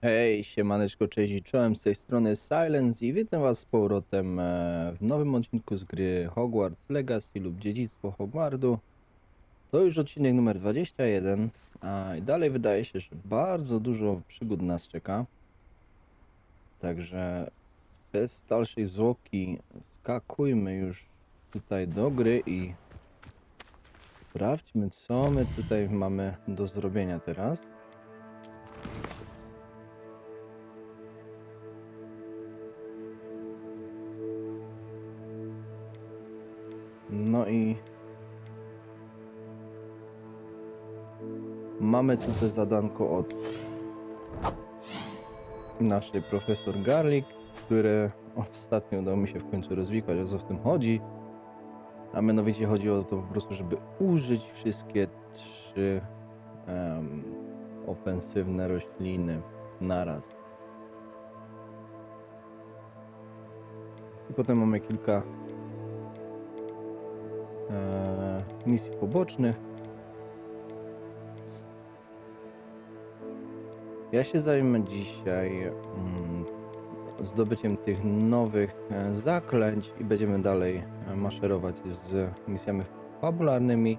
Hej, siemaneczko, cześć i czołem, z tej strony Silence i witam was z powrotem w nowym odcinku z gry Hogwarts Legacy lub Dziedzictwo Hogwartu. To już odcinek numer 21, i dalej wydaje się, że bardzo dużo przygód nas czeka. Także bez dalszej zwłoki skakujmy już tutaj do gry i sprawdźmy, co my tutaj mamy do zrobienia teraz. No i mamy tutaj zadanko od naszej profesor Garlic, które ostatnio udało mi się w końcu rozwikłać, o co w tym chodzi. A mianowicie chodzi o to po prostu, żeby użyć wszystkie trzy ofensywne rośliny naraz. I potem mamy kilka misji pobocznych. Ja się zajmę dzisiaj zdobyciem tych nowych zaklęć i będziemy dalej maszerować z misjami fabularnymi,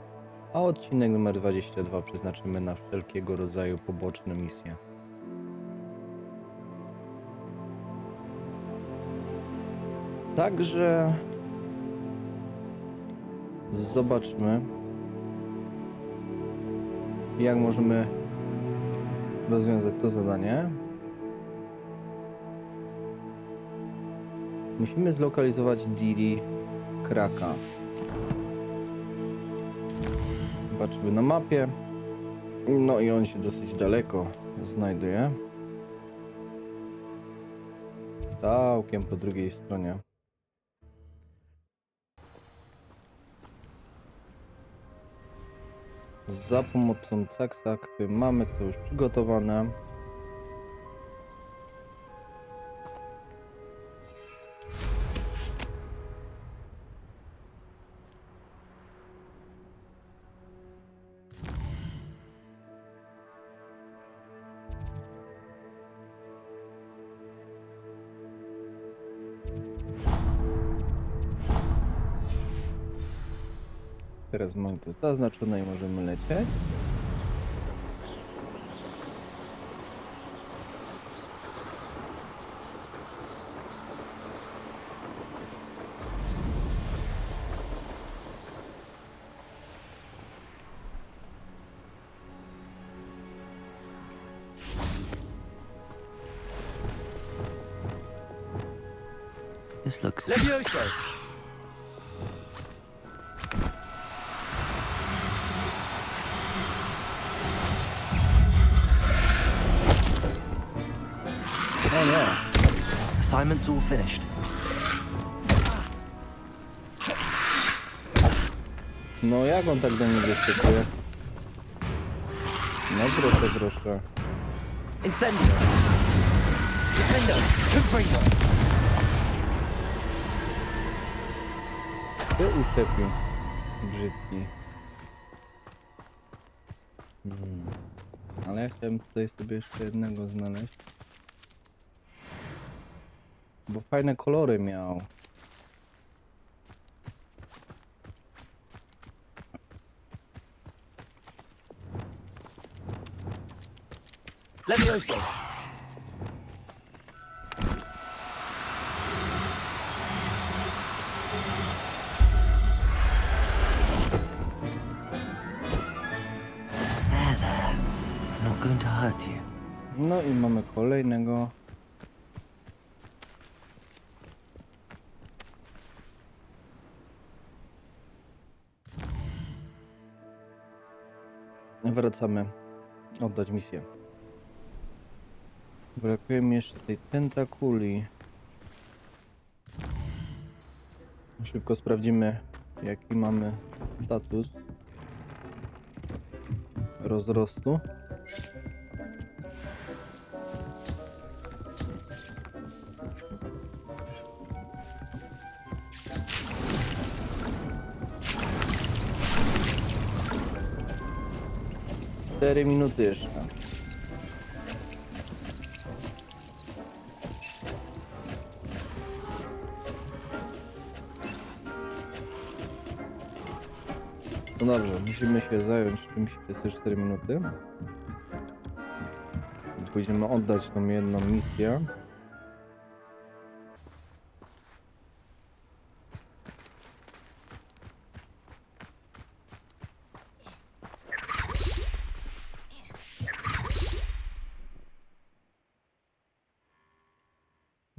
a odcinek numer 22 przeznaczymy na wszelkiego rodzaju poboczne misje. Także zobaczmy, jak możemy rozwiązać to zadanie. Musimy zlokalizować Diri Kraka. Zobaczmy na mapie. No i on się dosyć daleko znajduje. Całkiem po drugiej stronie. Za pomocą caksakwy mamy to już przygotowane. Teraz mamy to zaznaczone i możemy lecieć. This looks... Levioso! O nie! Assignment's all finished. No jak on tak do mnie wyskakuje? No proszę, proszę. Incendio! Defendo! Confringo! Kto uczepił? Brzydki. Ale ja chciałem tutaj sobie jeszcze jednego znaleźć. Bo fajne kolory miał. Levioso! There. I'm not going to hurt you. No i mamy kolejnego. Wracamy oddać misję. Brakuje mi jeszcze tej tentakuli. Szybko sprawdzimy, jaki mamy status rozrostu. Cztery minuty jeszcze. No dobrze, musimy się zająć czymś przez te 4 minuty. Pójdziemy oddać tą jedną misję.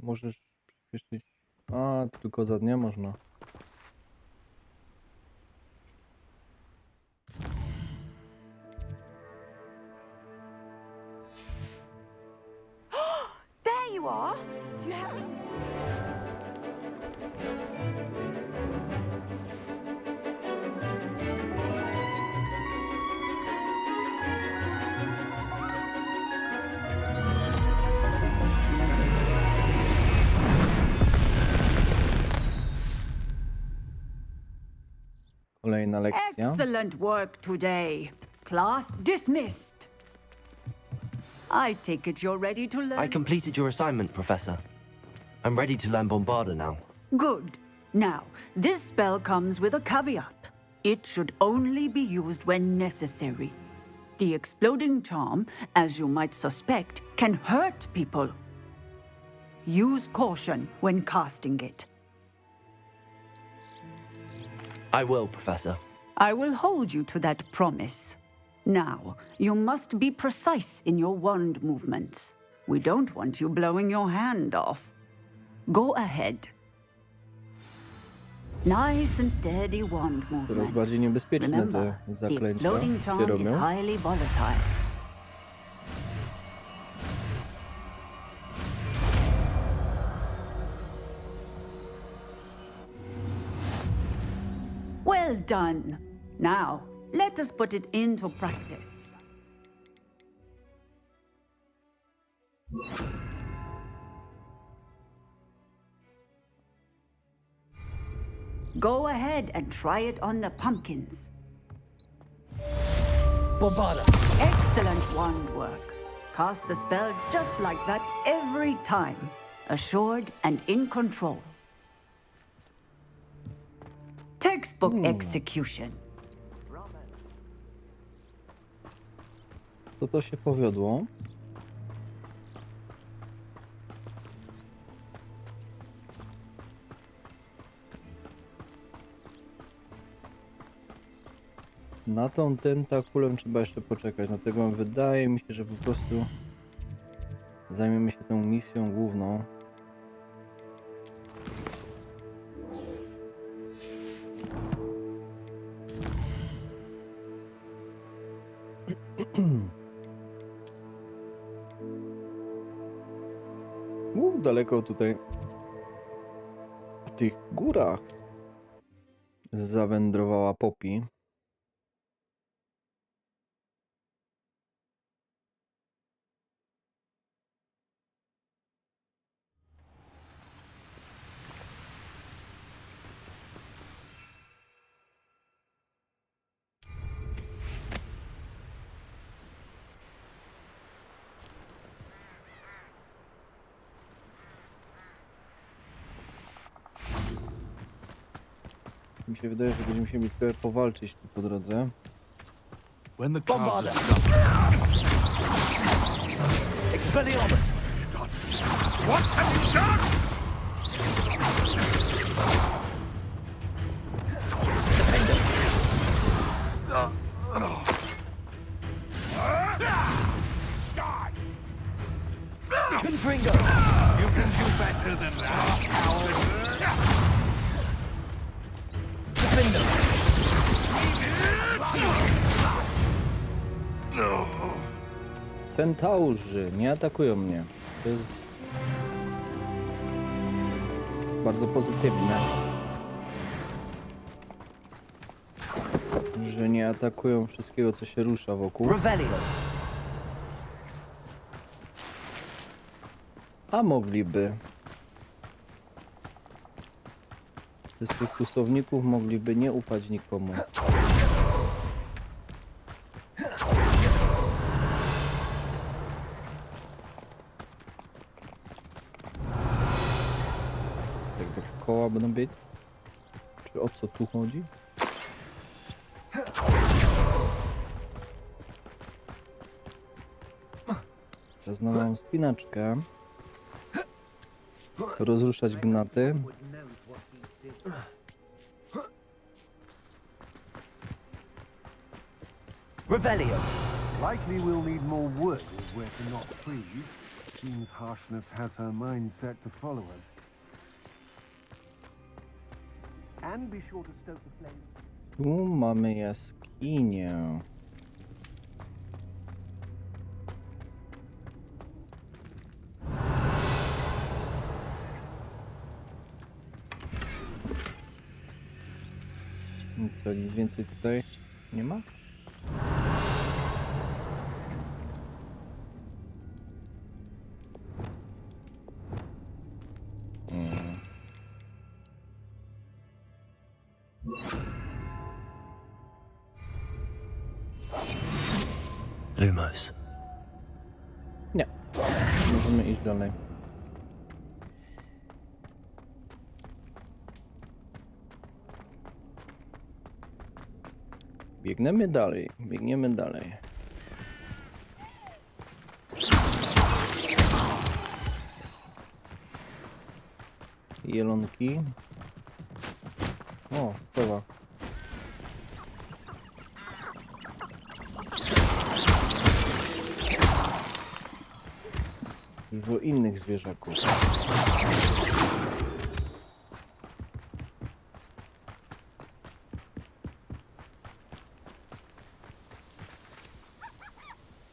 Możesz przyspieszyć. A, tylko za dnia można. There you are. Do you have... Kolejna lekcja. Excellent work today. Class dismissed. I take it you're ready to learn. I completed your assignment, Professor. I'm ready to learn Bombarda now. Good. Now, this spell comes with a caveat. It should only be used when necessary. The exploding charm, as you might suspect, can hurt people. Use caution when casting it. I will, Professor. I will hold you to that promise. Now, you must be precise in your wand movements. We don't want you blowing your hand off. Go ahead. Nice and steady wand movements. Coraz bardziej niebezpieczne te Remember, the zaklęcia exploding się charm is robią. highly volatile. Well done. Now, let us put it into practice. Go ahead and try it on the pumpkins. Bombarda! Excellent wand work. Cast the spell just like that every time. Assured and in control. Textbook execution. To się powiodło. Na tą tentakulę trzeba jeszcze poczekać, dlatego wydaje mi się, że po prostu zajmiemy się tą misją główną. Daleko tutaj w tych górach zawędrowała Poppy. Mi się wydaje, że będziemy musieli trochę powalczyć tu po drodze. When the Bombarda! cloud Expelliarmus! What have you done? Confringo! You can do better than that, coward. Defender! Centaurzy nie atakują mnie. To jest bardzo pozytywne, że nie atakują wszystkiego, co się rusza wokół. Revelio! A mogliby. Z tych kustowników mogliby nie ufać nikomu. Tak dookoła będą biec? Czy o co tu chodzi? Teraz mam spinaczkę. Rozruszać gnaty. Revelio. Likely we'll need more wood if we're to not freeze. Seems harshness has her mind set to follow us. And be sure to stoke the flame. Tu mamy jaskinię. To nic więcej tutaj nie ma? Lumos. Nie. Możemy iść dalej. Biegniemy dalej, biegniemy dalej. Jelonki. O, sowa. Dużo innych zwierzaków.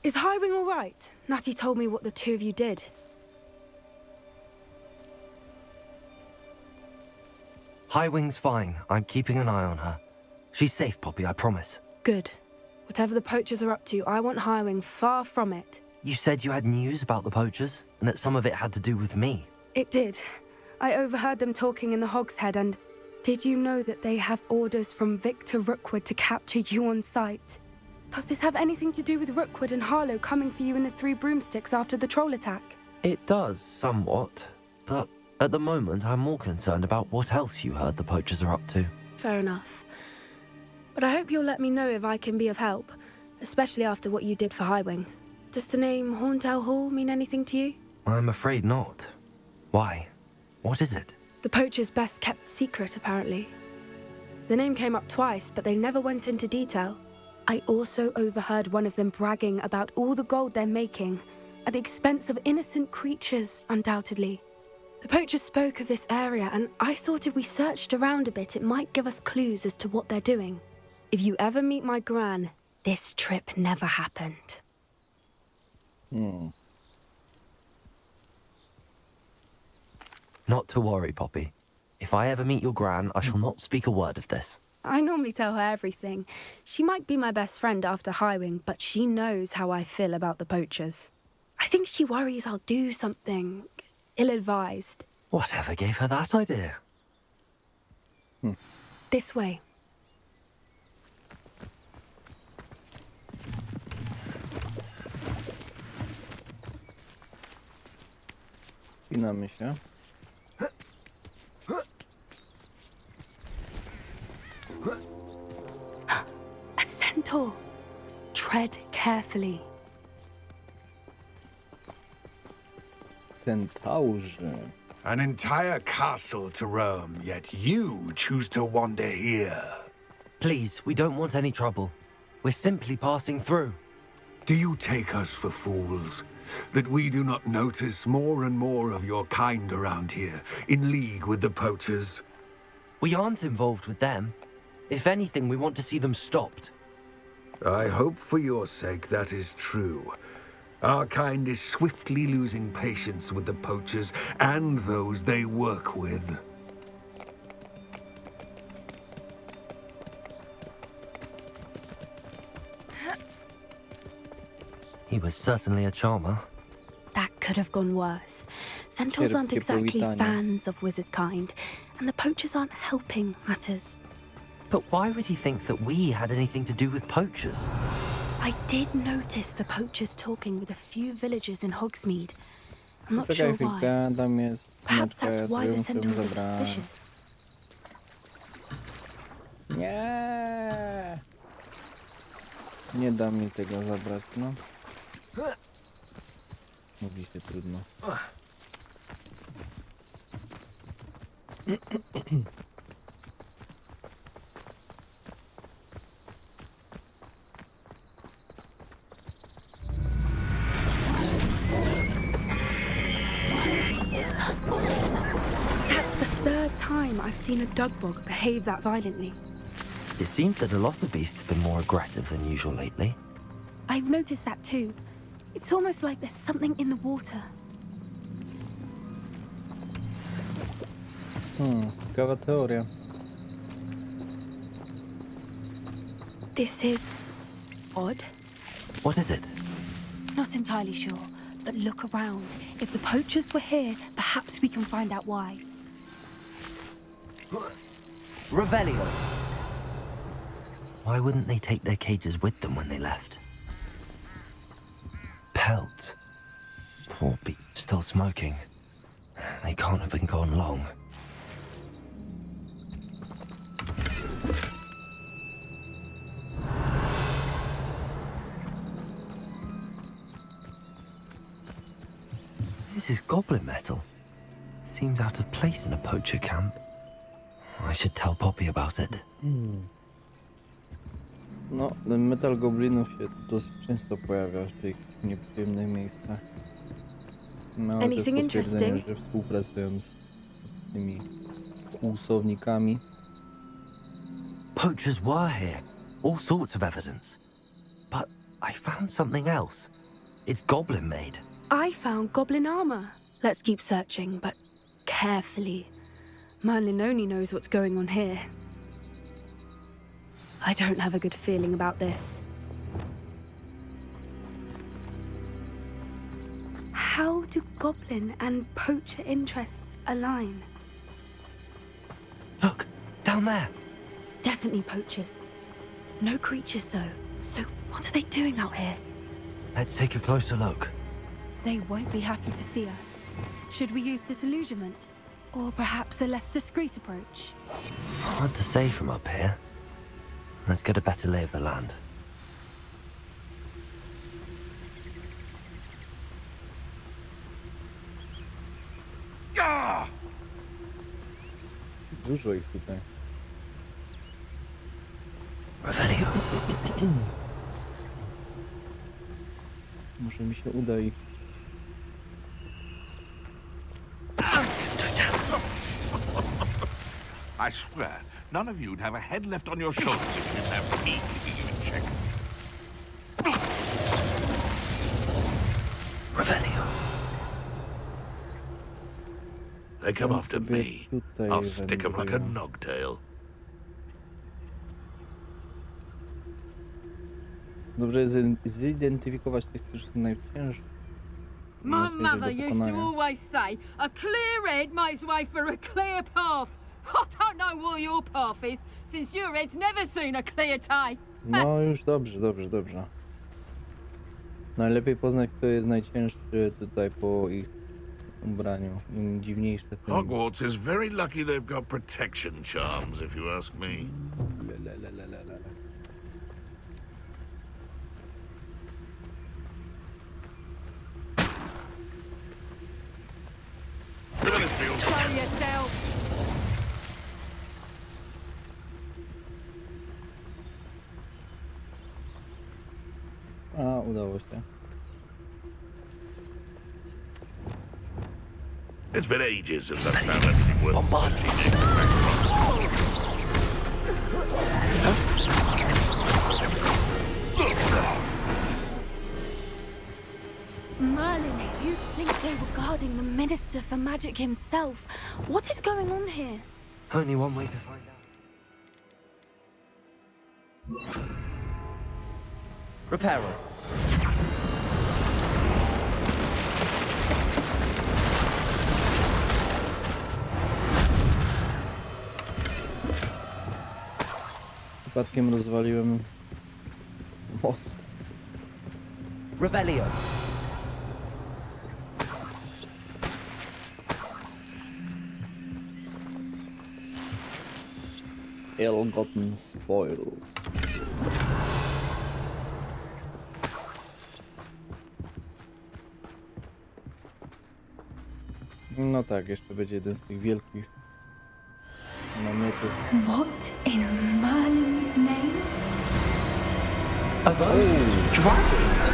Is Highwing all right? Natty told me what the two of you did. Highwing's fine. I'm keeping an eye on her. She's safe, Poppy, I promise. Good. Whatever the poachers are up to, I want Highwing far from it. You said you had news about the poachers, and that some of it had to do with me. It did. I overheard them talking in the Hogshead, and did you know that they have orders from Victor Rookwood to capture you on sight? Does this have anything to do with Rookwood and Harlow coming for you in the Three Broomsticks after the troll attack? It does, somewhat. But at the moment, I'm more concerned about what else you heard the poachers are up to. Fair enough. But I hope you'll let me know if I can be of help, especially after what you did for Highwing. Does the name Horntail Hall mean anything to you? I'm afraid not. Why? What is it? The poacher's best kept secret, apparently. The name came up twice, but they never went into detail. I also overheard one of them bragging about all the gold they're making, at the expense of innocent creatures, undoubtedly. The poacher spoke of this area, and I thought if we searched around a bit, it might give us clues as to what they're doing. If you ever meet my gran, this trip never happened. Not to worry, Poppy. If I ever meet your gran, I shall not speak a word of this. I normally tell her everything. She might be my best friend after Highwing, but she knows how I feel about the poachers. I think she worries I'll do something ill-advised. Whatever gave her that idea? This way. Spinamy się. A centaur. Tread carefully. Centaurzy. An entire castle to roam, yet you choose to wander here. Please, we don't want any trouble. We're simply passing through. Do you take us for fools? That we do not notice more and more of your kind around here, in league with the poachers? We aren't involved with them. If anything, we want to see them stopped. I hope for your sake that is true. Our kind is swiftly losing patience with the poachers and those they work with. He was certainly a charmer. That could have gone worse. Centaurs aren't Cierpkie exactly powitanie. fans of wizard kind, and the poachers aren't helping matters. But why would he think that we had anything to do with poachers? I did notice the poachers talking with a few villagers in Hogsmeade. I'm not Czekaj sure why. chwilkę, tam jest Perhaps spinaczka, ja that's why sobie the ją centaurs are zabrałem. suspicious. Nie! Nie da mi tego zabrać, no. Mówi się trudno. That's the third time I've seen a dugbog behave that violently. It seems that a lot of beasts have been more aggressive than usual lately. I've noticed that too. It's almost like there's something in the water. Ciekawa teoria. This is odd. What is it? Not entirely sure, but look around. If the poachers were here, perhaps we can find out why. Revelio. Why wouldn't they take their cages with them when they left? Pelts. Poor beast. Still smoking. They can't have been gone long. This is goblin metal. Seems out of place in a poacher camp. I should tell Poppy about it. No, ten metal goblinów się dosyć często pojawia w tych nieprzyjemnych miejscach. Mamy też Anything potwierdzenie, interesting? że współpracują z tymi kłusownikami. Poachers were here. All sorts of evidence. But I found something else. It's goblin made. I found goblin armor. Let's keep searching, but carefully. Merlin only knows what's going on here. I don't have a good feeling about this. How do goblin and poacher interests align? Look, down there. Definitely poachers. No creatures though. So what are they doing out here? Let's take a closer look. They won't be happy to see us. Should we use disillusionment? Or perhaps a less discreet approach? Hard to say from up here. Let's get a better lay of the land. Dużo ich tutaj. Revelio. Może mi się uda ich. I swear, none of you'd have a head left on your shoulders if you didn't have me keeping you in check. Revelio. They come Ja after sobie me. tutaj I'll stick 'em like a wędruję. nogtail. Dobrze jest zidentyfikować tych, którzy są najciężsi. My najłatwiejsi do mother used to pokonania. always say, a clear head makes way for a clear path. I don't know what your path is, since your head's never seen a clear day. No już dobrze. Najlepiej poznać, kto jest najcięższy tutaj po ich ubraniu. Im dziwniejsze, tym... Hogwarts is very lucky they've got protection charms, if you ask me. Show yourself. A, udało się. It's been ages since I've found anything worth watching. Merlin, you'd think they were guarding the Minister for Magic himself. What is going on here? Only one way to find out. Reparo. Przypadkiem rozwaliłem most. Revelio. Ill-gotten spoils. No tak, jeszcze będzie jeden z tych wielkich namiotów. What in Merlin's name? Are those dragons?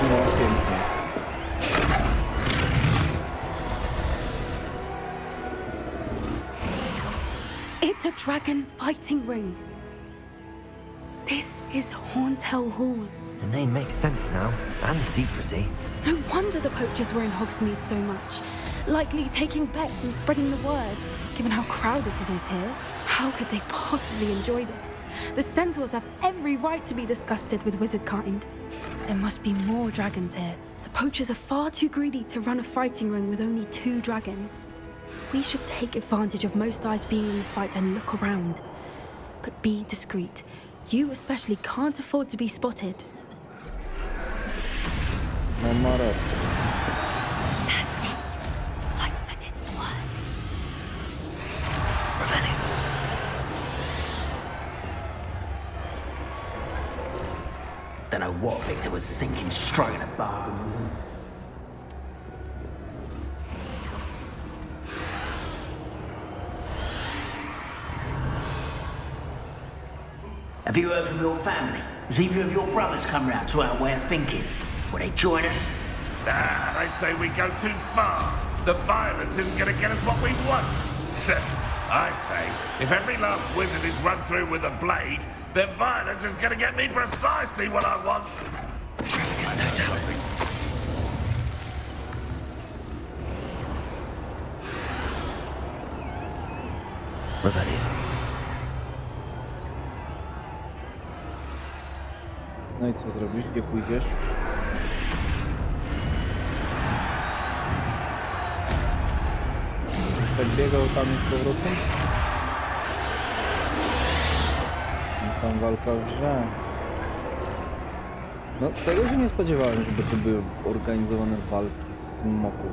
No, pięknie. It's a dragon fighting ring. This is Hauntel Hall. The name makes sense now, and the secrecy. No wonder the poachers were in Hogsmeade so much. Likely taking bets and spreading the word, given how crowded it is here. How could they possibly enjoy this? The centaurs have every right to be disgusted with wizard kind. There must be more dragons here. The poachers are far too greedy to run a fighting ring with only 2 dragons. We should take advantage of most eyes being in the fight and look around. But be discreet. You especially can't afford to be spotted. No ma rację. That's it. Lightfoot, it's the word. Revenue. Don't know what Victor was thinking, striking a bargain with him. Have you heard from your family? Has either of your brothers come round to our way of thinking? Will they join us? Ah, they say we go too far. The violence isn't going to get us what we want. I say, if every last wizard is run through with a blade, then violence is going to get me precisely what I want. Revenue. No i co zrobisz? Gdzie pójdziesz? Tak biegał tam i z powrotem? I tam walka w grze. No tego się nie spodziewałem, żeby tu były organizowane walki smoków.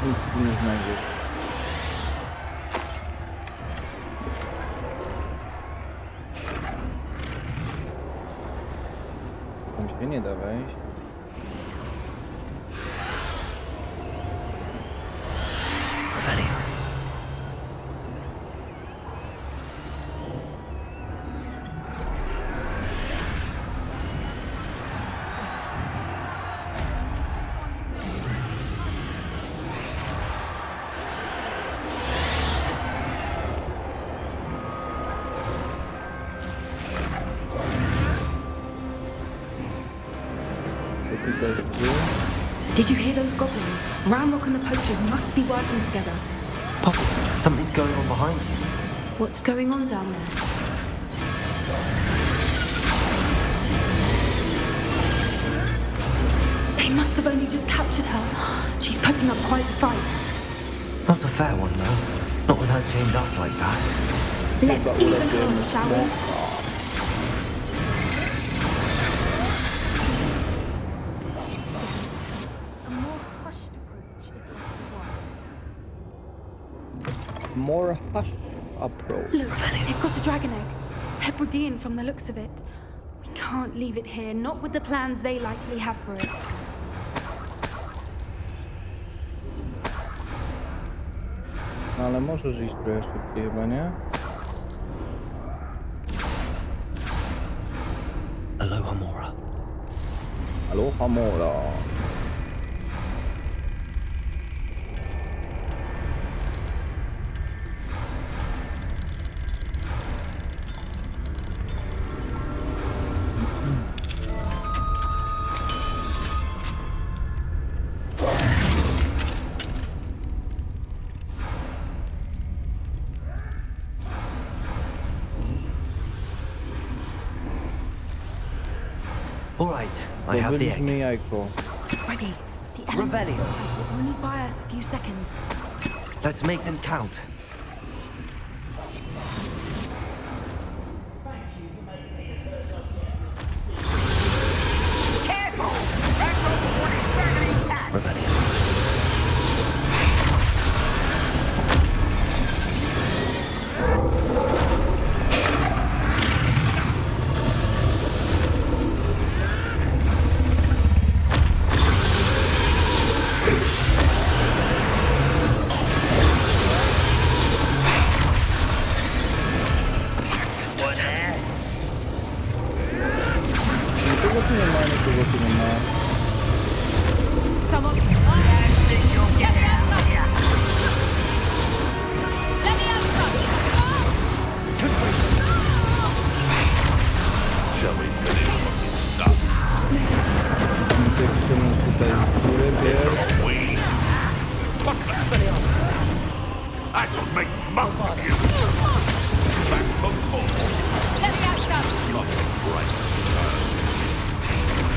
Nic tu nie znajdziesz. Tam się nie da wejść. Revenue. Co tutaj się dzieje? Did you hear those goblins? Ramrock and the poachers must be working together. Poppy, something's going on behind you. What's going on down there? They must have only just captured her. She's putting up quite the fight. Not a fair one, though. Not with her chained up like that. Let's even her, shall we? Yes. A more hushed approach is like More hush approach. Look, they've got a dragon egg. Hebridean from the looks of it. We can't leave it here, not with the plans they likely have for it. No ale możesz iść trochę szybciej chyba, nie? Aloha Mora. Aloha Mora. All right, I have the egg. Zdobyliśmy jajko. Ready. The elements Revelio. will only buy us a few seconds. Let's make them count. Careful! That robot is fairly intact. Revelio. Nikogo tu nie ma, nikogo tu nie ma. Someone. Let me out, Shall we finish what we start? Dziewczyny tutaj z góry bier. We? What the I shall make months of you! Back for more! Let me out, Not right. I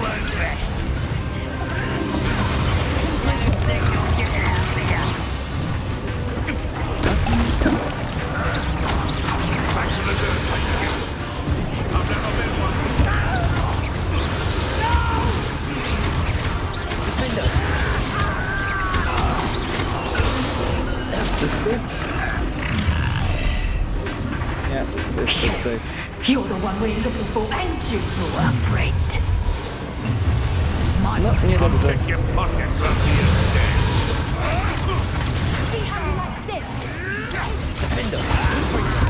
won't rest! Back to the dirt fight again. I've never been one. Wszyscy? Nie, jeszcze tutaj. You're the one we're looking for, ain't you, our friend? My No, niedobrze. Check your pockets up here, Dan. See how you like this?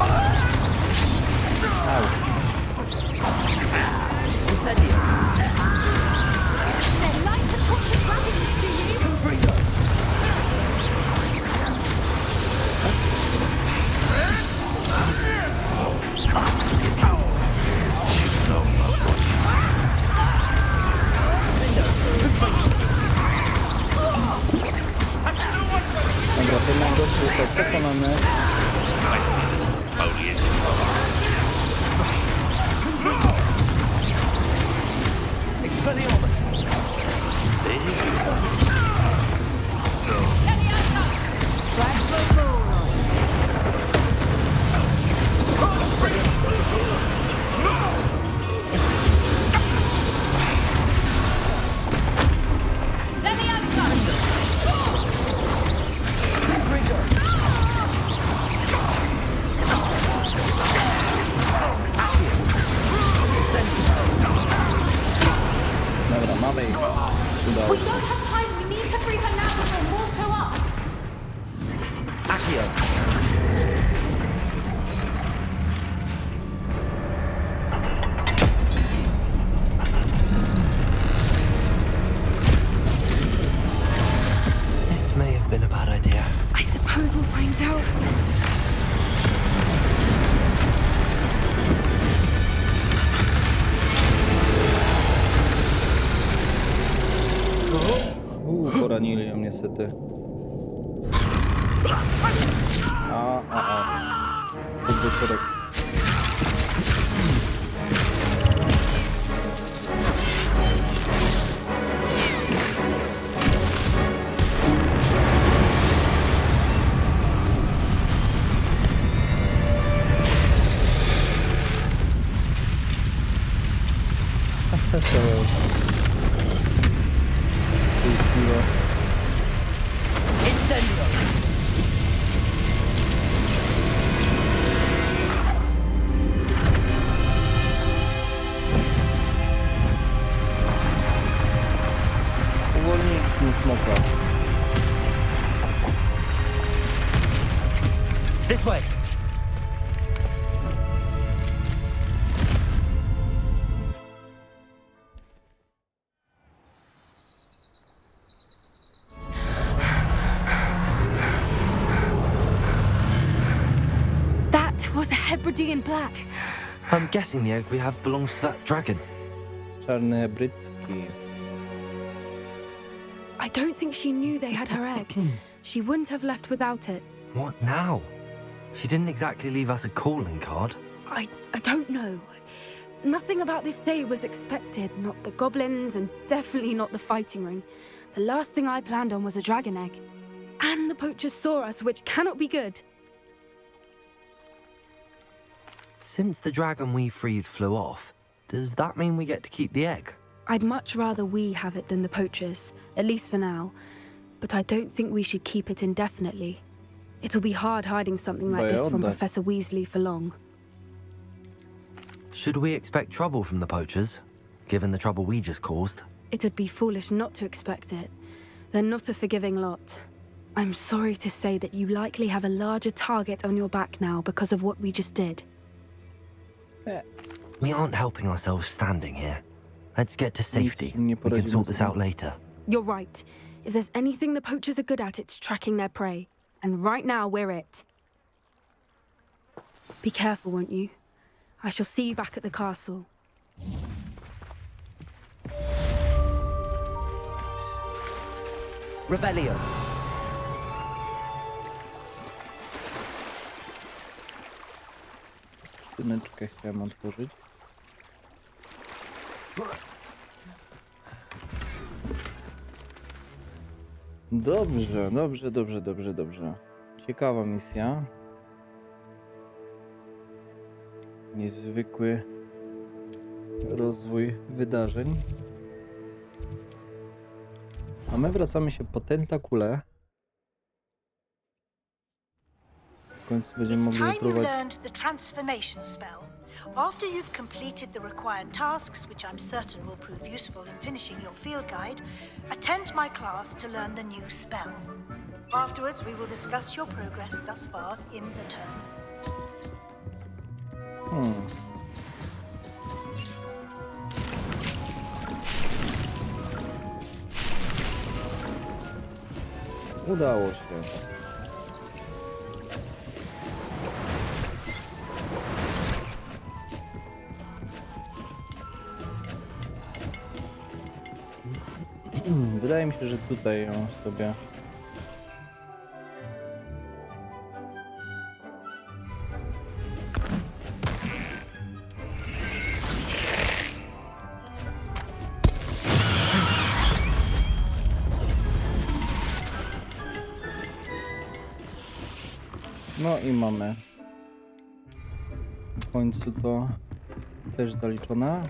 Au. They like to talk to dragons, do you? Dobra, ten najgorszy został przekonany. Expelliarmus. Let me out, Dobra, mamy ich. Udało We się. don't have time. We need to free her now before more show up. Accio. This may have been a bad idea. I suppose we'll find out. Poranili ją niestety. Podwieczorek. A co to? Piwo. Uwolniliśmy smoka. This way. That was a Hebridean black. I'm guessing the egg we have belongs to that dragon. Czarny hebrycki. I don't think she knew they had her egg. She wouldn't have left without it. What now? She didn't exactly leave us a calling card. I don't know. Nothing about this day was expected. Not the goblins, and definitely not the fighting ring. The last thing I planned on was a dragon egg. And the poachers saw us, which cannot be good. Since the dragon we freed flew off, does that mean we get to keep the egg? I'd much rather we have it than the poachers, at least for now. But I don't think we should keep it indefinitely. It'll be hard hiding something like this from Professor Weasley for long. Should we expect trouble from the poachers, given the trouble we just caused? It would be foolish not to expect it. They're not a forgiving lot. I'm sorry to say that you likely have a larger target on your back now because of what we just did. We aren't helping ourselves standing here. Let's get to safety. We can sort this out later. You're right. If there's anything the poachers are good at, it's tracking their prey. And right now, we're it. Be careful, won't you? I shall see you back at the castle. Revelio. Skrzyneczkę chciałem otworzyć. Dobrze, dobrze. Ciekawa misja. Niezwykły rozwój wydarzeń. A my wracamy się po tentakule. W końcu będziemy mogli wypróbować. After you've completed the required tasks, which I'm certain will prove useful in finishing your field guide, attend my class to learn the new spell. Afterwards, we will discuss your progress thus far in the term. Udało się. Wydaje mi się, że tutaj ją sobie... No i mamy. W końcu to też zaliczone.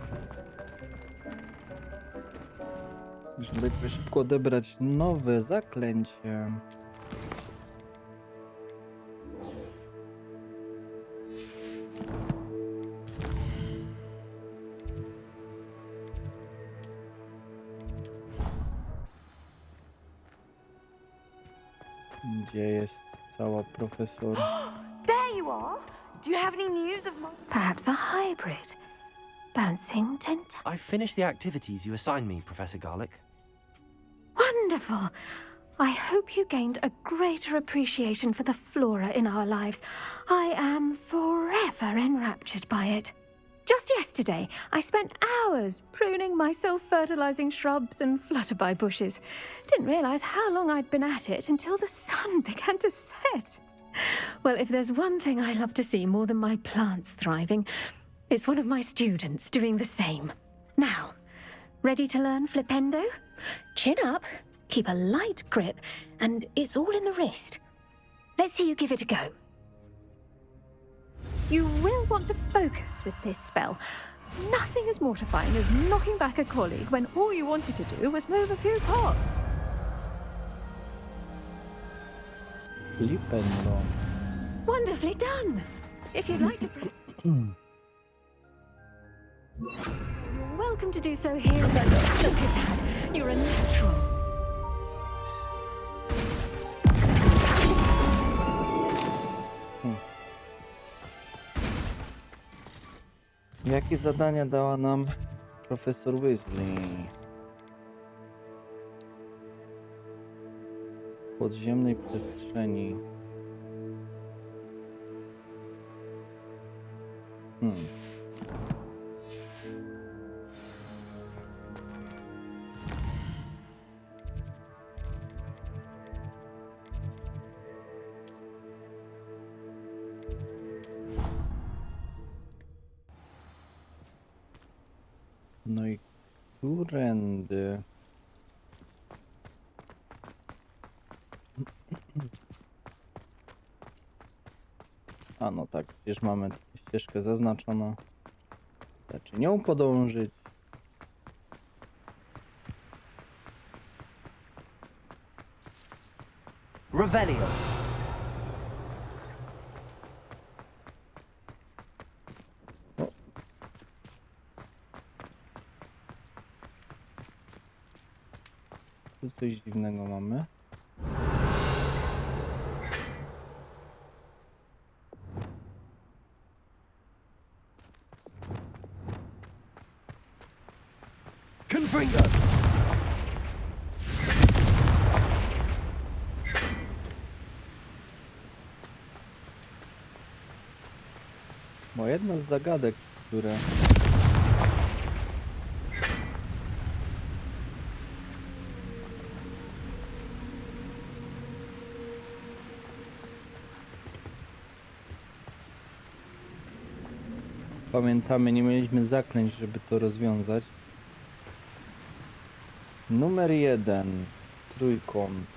Żeby szybko odebrać nowe zaklęcie. Gdzie jest cała profesor? There you are! Do you have any news of my... Perhaps a hybrid. Bouncing tent. I've finished the activities you assigned me, Professor Garlick. Wonderful! I hope you gained a greater appreciation for the flora in our lives. I am forever enraptured by it. Just yesterday, I spent hours pruning my self-fertilizing shrubs and flutterby bushes. Didn't realize how long I'd been at it until the sun began to set. Well, if there's one thing I love to see more than my plants thriving, it's one of my students doing the same. Now, ready to learn Flipendo? Chin up, keep a light grip, and it's all in the wrist. Let's see you give it a go. You will want to focus with this spell. Nothing as mortifying as knocking back a colleague when all you wanted to do was move a few pots. Flipendo. Wonderfully done. If you'd like to... You're welcome to do so here, but look at that. You're a natural. Jakie zadania dała nam profesor Weasley? W podziemnej przestrzeni. No i którędy? A no tak, przecież mamy ścieżkę zaznaczoną. Wystarczy nią podążyć. Revelio. O. Tu coś dziwnego mamy. Confringo. Bo jedna z zagadek, które pamiętamy, nie mieliśmy zaklęć, żeby to rozwiązać. Numer 1. Trójkąt.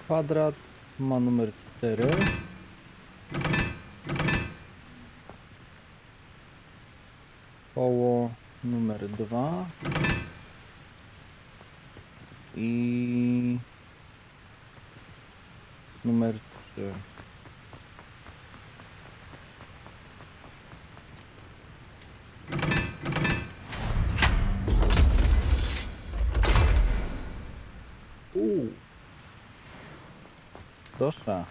Kwadrat ma numer 4. Koło numer 2. I numer 3. Proszę.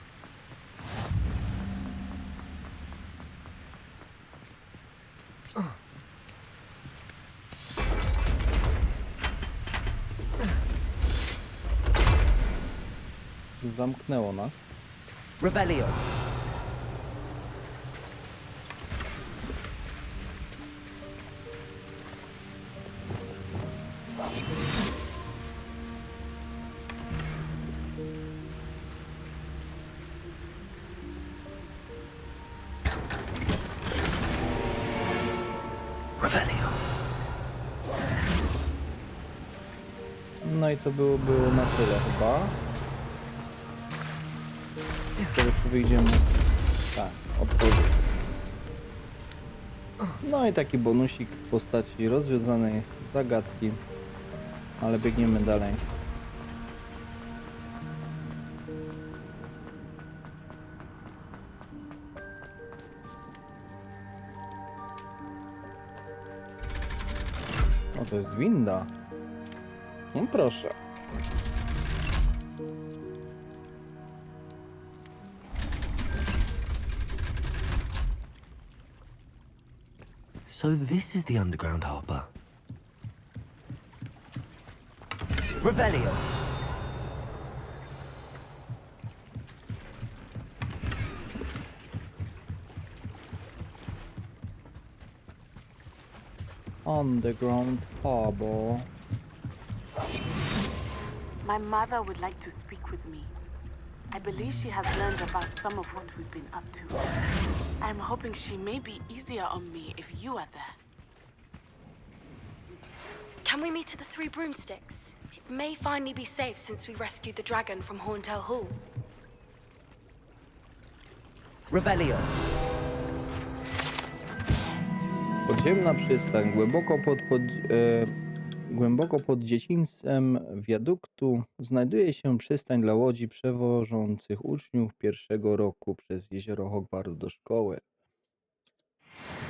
Zamknęło nas. Revelio. Revelio. No i to było na tyle chyba. Teraz tu wyjdziemy. Tak, otworzyć. No i taki bonusik w postaci rozwiązanej zagadki. Ale biegniemy dalej. O, to jest winda. No proszę. So this is the underground harbour. Revelio. Underground harbor. My mother would like to speak with me. I believe she has learned about some of what we've been up to. I'm hoping she may be easier on me if you are there. Can we meet at the Three Broomsticks? It may finally be safe since we rescued the dragon from Horntail Hall. Revelio. Podziemna przystań, głęboko pod dziedzińcem wiaduktu znajduje się przystań dla łodzi przewożących uczniów pierwszego roku przez jezioro Hogwartu do szkoły.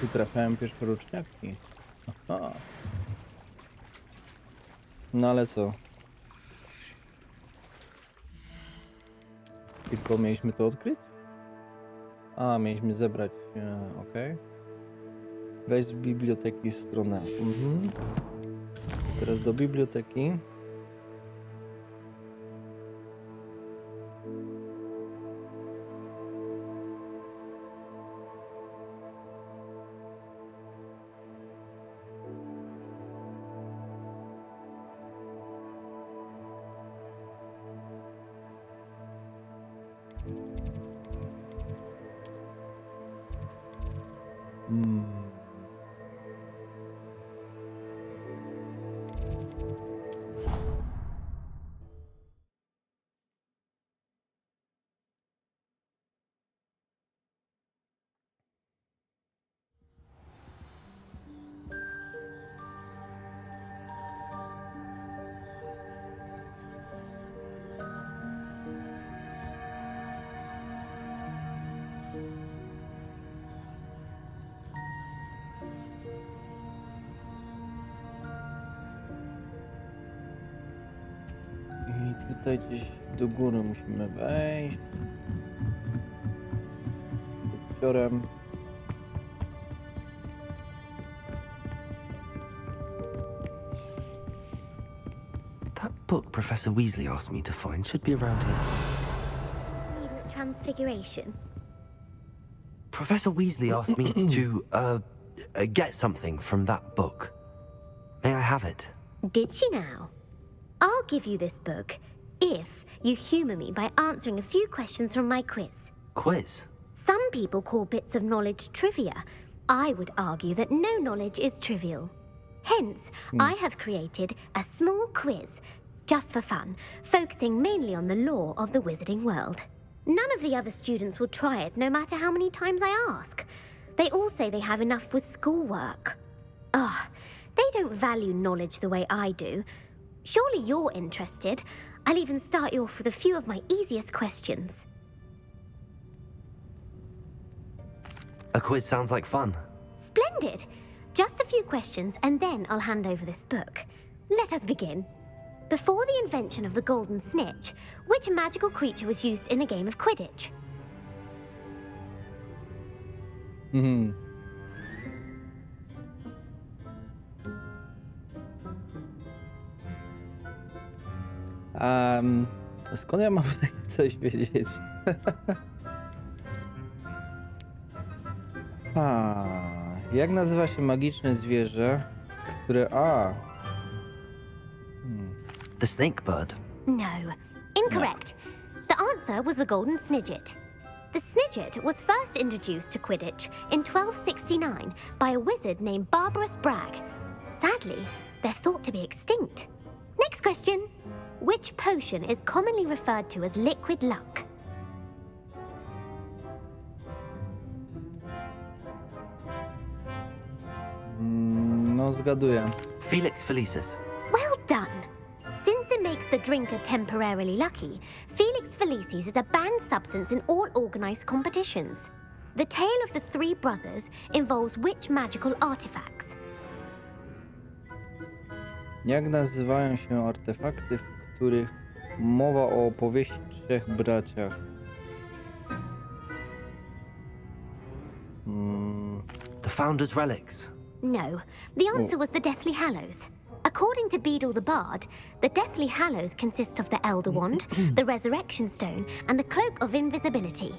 Tu trafiałem pierwszoroczniaki. Aha. No ale co? Tylko mieliśmy to odkryć? A, mieliśmy zebrać, okej. Wejść z biblioteki stronę. Teraz do biblioteki. I tutaj gdzieś do góry musimy wejść. Upiorem. That book Professor Weasley asked me to find should be around his... Transfiguration. Professor Weasley asked me to, get something from that book. May I have it? Did she now? I'll give you this book if you humour me by answering a few questions from my quiz. Quiz? Some people call bits of knowledge trivia. I would argue that no knowledge is trivial. Hence, I have created a small quiz, just for fun, focusing mainly on the lore of the wizarding world. None of the other students will try it, no matter how many times I ask. They all say they have enough with schoolwork. Ugh, they don't value knowledge the way I do. Surely you're interested. I'll even start you off with a few of my easiest questions. A quiz sounds like fun. Splendid! Just a few questions and then I'll hand over this book. Let us begin. Before the invention of the golden snitch, which magical creature was used in a game of Quidditch? Skąd ja mam takie coś wiedzieć? Jak nazywa się magiczne zwierzę, które... The snake bird. No. Incorrect. The answer was the golden snidget. The snidget was first introduced to Quidditch in 1269 by a wizard named Barbarous Bragg. Sadly, they're thought to be extinct. Next question. Which potion is commonly referred to as liquid luck? No, zgaduję. Felix Felicis. Well done. Since it makes the drinker temporarily lucky, Felix Felicis is a banned substance in all organized competitions. The tale of the three brothers involves which magical artifacts? Jak nazywają się artefakty, w których mowa o opowieści trzech braciach? The Founder's Relics. No, the answer was the Deathly Hallows. According to Beadle the Bard, the Deathly Hallows consist of the Elder Wand, the Resurrection Stone, and the Cloak of Invisibility.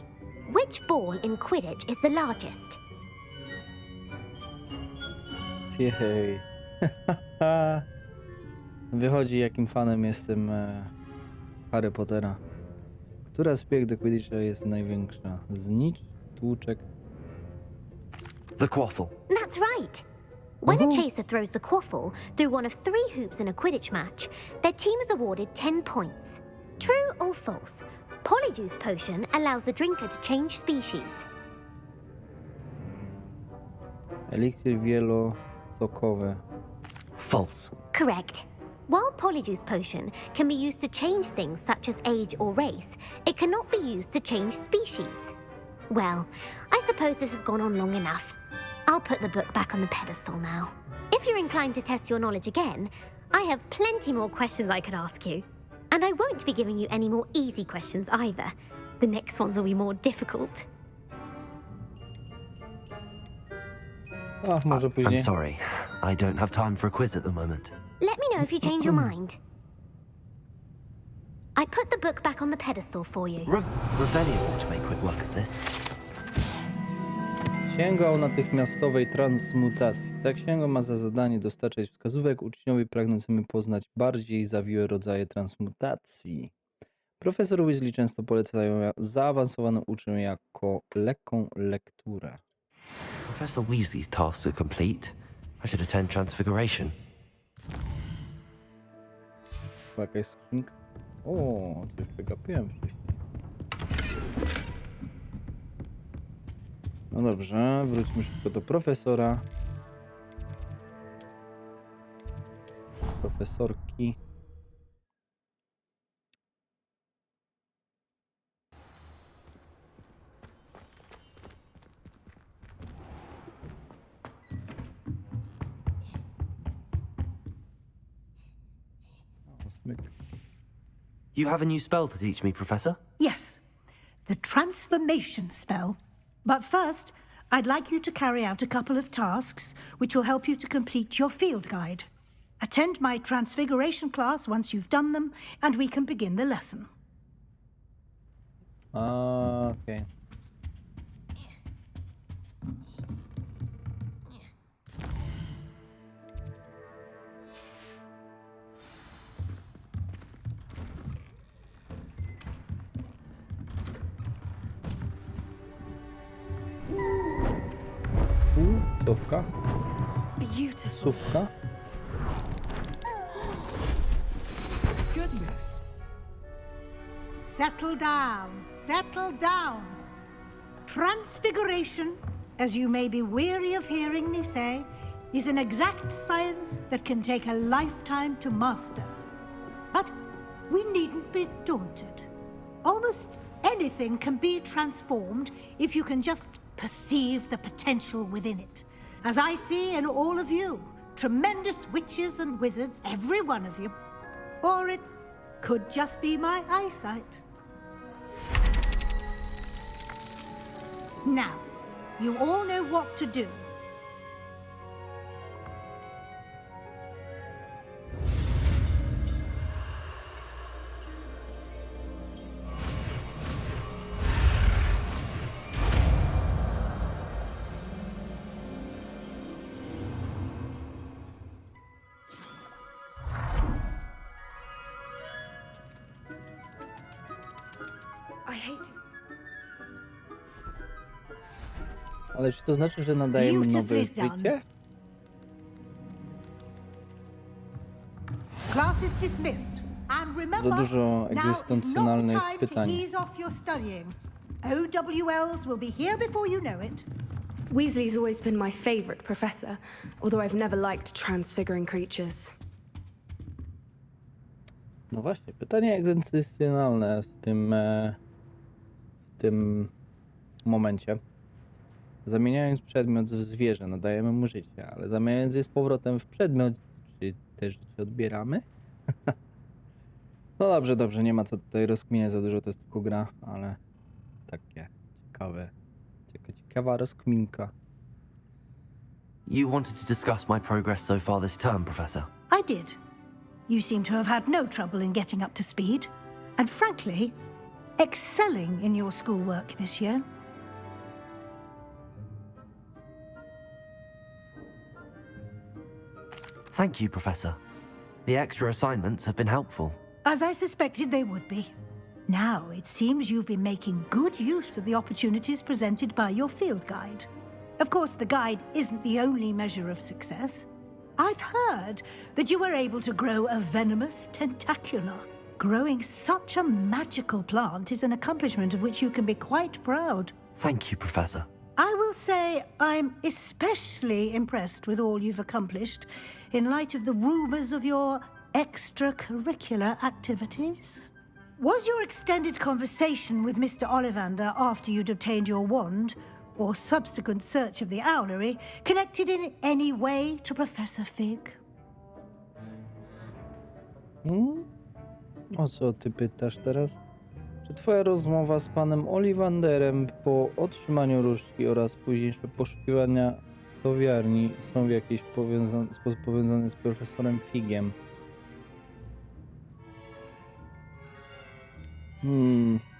Which ball in Quidditch is the largest? Jej. Wychodzi, jakim fanem jestem Harry Pottera. Która z piek do Quidditcha jest największa? Znicz, tłuczek? The Quaffle. That's right. When a chaser throws the quaffle through one of 3 hoops in a Quidditch match, their team is awarded 10 points. True or false? Polyjuice potion allows the drinker to change species. Eliksir wielosokowy. False. Correct. While Polyjuice potion can be used to change things such as age or race, it cannot be used to change species. Well, I suppose this has gone on long enough. I'll put the book back on the pedestal now. If you're inclined to test your knowledge again, I have plenty more questions I could ask you. And I won't be giving you any more easy questions either. The next ones will be more difficult. Może później. I'm sorry. I don't have time for a quiz at the moment. Let me know if you change your mind. I put the book back on the pedestal for you. Revelio ought to make quick work of this. Księga o natychmiastowej transmutacji. Ta księga ma za zadanie dostarczać wskazówek uczniowi pragnącymi poznać bardziej zawiłe rodzaje transmutacji. Profesor Weasley często polecają zaawansowanym uczniom jako lekką lekturę. Professor Weasley's tasks are complete. I should attend Transfiguration. Była jakaś skrzynka? O, coś przegapiłem wcześniej. No dobrze, wróćmy szybko do profesora. Profesorki. O, smyk. You have a new spell to teach me, Professor? Yes, the transformation spell. But first, I'd like you to carry out a couple of tasks which will help you to complete your field guide. Attend my transfiguration class once you've done them, and we can begin the lesson. Okej. Sówka. Beautiful. Sówka. Goodness. Settle down, settle down. Transfiguration, as you may be weary of hearing me say, is an exact science that can take a lifetime to master. But we needn't be daunted. Almost anything can be transformed if you can just perceive the potential within it. As I see in all of you, tremendous witches and wizards, every one of you. Or it could just be my eyesight. Now, you all know what to do. I hate to... Ale czy to znaczy, że nadajemy nowe życie? Class is dismissed. And remember, Za dużo egzystencjonalnych now is not the time pytań. to ease off your studying. OWLs will be here before you know it. Weasley's always been my favorite professor, although I've never liked transfiguring creatures. No właśnie, pytanie egzystencjonalne w tym momencie. Zamieniając przedmiot w zwierzę, nadajemy mu życie, ale zamieniając je z powrotem w przedmiot, czy te życie odbieramy? No dobrze, nie ma co tutaj rozkminiać za dużo, to jest tylko gra, ale takie ciekawa rozkminka. You wanted to discuss my progress so far this term, Professor. I did. You seem to have had no trouble in getting up to speed. And frankly, excelling in your schoolwork this year. Thank you, Professor. The extra assignments have been helpful. As I suspected they would be. Now, it seems you've been making good use of the opportunities presented by your field guide. Of course, the guide isn't the only measure of success. I've heard that you were able to grow a venomous tentacula. Growing such a magical plant is an accomplishment of which you can be quite proud. Thank you, Professor. I will say I'm especially impressed with all you've accomplished in light of the rumors of your extracurricular activities. Was your extended conversation with Mr. Ollivander after you'd obtained your wand, or subsequent search of the owlery, connected in any way to Professor Fig? O co ty pytasz teraz? Czy twoja rozmowa z panem Ollivanderem po otrzymaniu różdżki oraz późniejsze poszukiwania w sowiarni są w jakiś sposób powiązane z profesorem Figiem?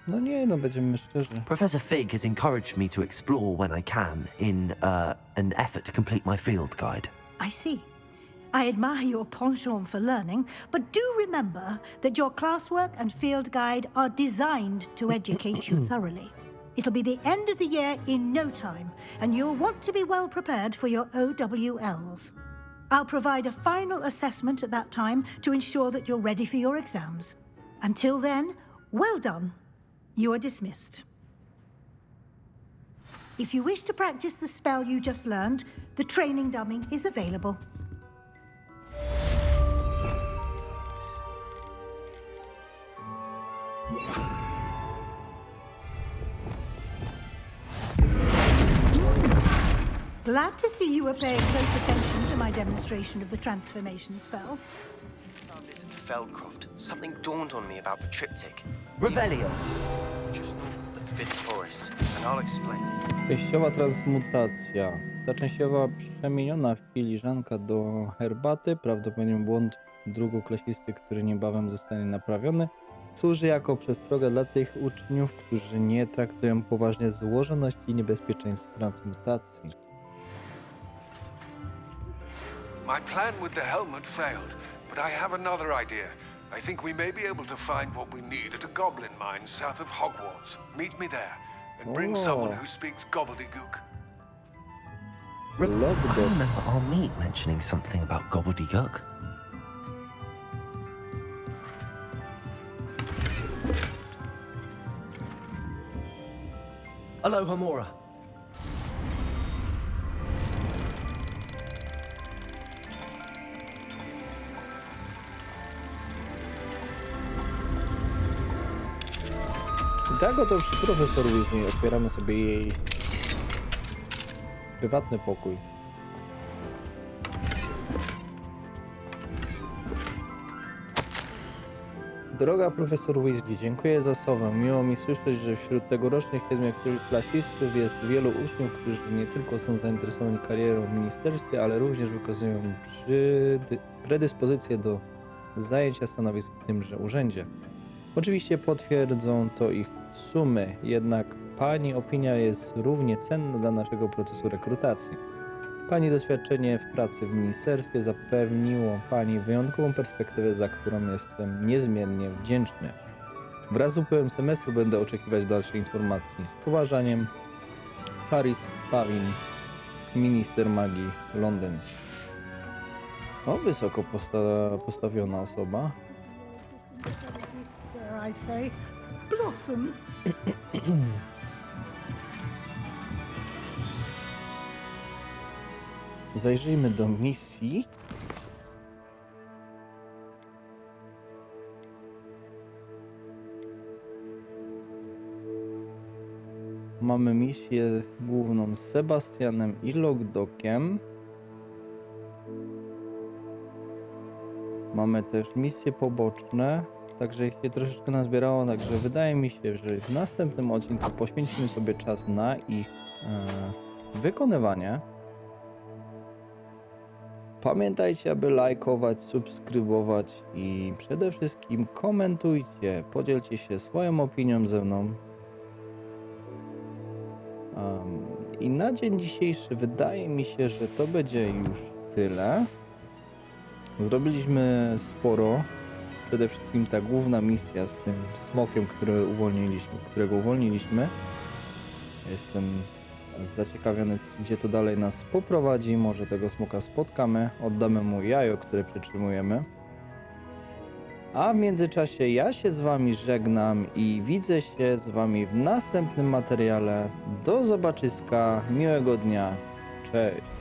No nie, no będziemy szczerzy. Professor Fig has encouraged me to explore when I can in an effort to complete my field guide. I see. I admire your penchant for learning, but do remember that your classwork and field guide are designed to educate you thoroughly. It'll be the end of the year in no time, and you'll want to be well prepared for your OWLs. I'll provide a final assessment at that time to ensure that you're ready for your exams. Until then, well done. You are dismissed. If you wish to practice the spell you just learned, the training dummy is available. Glad to see you were paying close attention to my demonstration of the transformation spell. As I visited Feldcroft, something dawned on me about the triptych. Revelio. Just north of the Forbidden Forest, and I'll explain. Częściowa transmutacja. Ta częściowa przemieniona filiżanka do herbaty, prawdopodobnie błąd drugoklasisty, który niebawem zostanie naprawiony, służy jako przestroga dla tych uczniów, którzy nie traktują poważnie złożoności i niebezpieczeństw transmutacji. My plan with the helmet failed, but I have another idea. I think we may be able to find what we need at a goblin mine south of Hogwarts. Meet me there, and bring someone who speaks gobbledygook. I remember our meet mentioning something about gobbledygook. Aloha Mora. I tak oto przy profesor Weasley otwieramy sobie jej prywatny pokój. Droga profesor Weasley, dziękuję za słowę. Miło mi słyszeć, że wśród tegorocznych 7-klasistów jest wielu uczniów, którzy nie tylko są zainteresowani karierą w ministerstwie, ale również wykazują predyspozycję do zajęcia stanowisk w tymże urzędzie. Oczywiście potwierdzą to ich sumy, jednak Pani opinia jest równie cenna dla naszego procesu rekrutacji. Pani doświadczenie w pracy w ministerstwie zapewniło Pani wyjątkową perspektywę, za którą jestem niezmiernie wdzięczny. Wraz z upływem semestru będę oczekiwać dalszych informacji. Z poważaniem, Faris Pawin, minister magii Londyn. O, wysoko postawiona osoba. Dare I say, blossom. Zajrzyjmy do misji. Mamy misję główną z Sebastianem i Logdokiem. Mamy też misje poboczne, także ich się troszeczkę nazbierało, także wydaje mi się, że w następnym odcinku poświęcimy sobie czas na ich wykonywanie. Pamiętajcie, aby lajkować, subskrybować i przede wszystkim komentujcie, podzielcie się swoją opinią ze mną. I na dzień dzisiejszy wydaje mi się, że to będzie już tyle. Zrobiliśmy sporo. Przede wszystkim ta główna misja z tym smokiem, którego uwolniliśmy. Jestem zaciekawiony, gdzie to dalej nas poprowadzi. Może tego smoka spotkamy, oddamy mu jajo, które przytrzymujemy. A w międzyczasie ja się z Wami żegnam i widzę się z Wami w następnym materiale. Do zobaczyska, miłego dnia, cześć!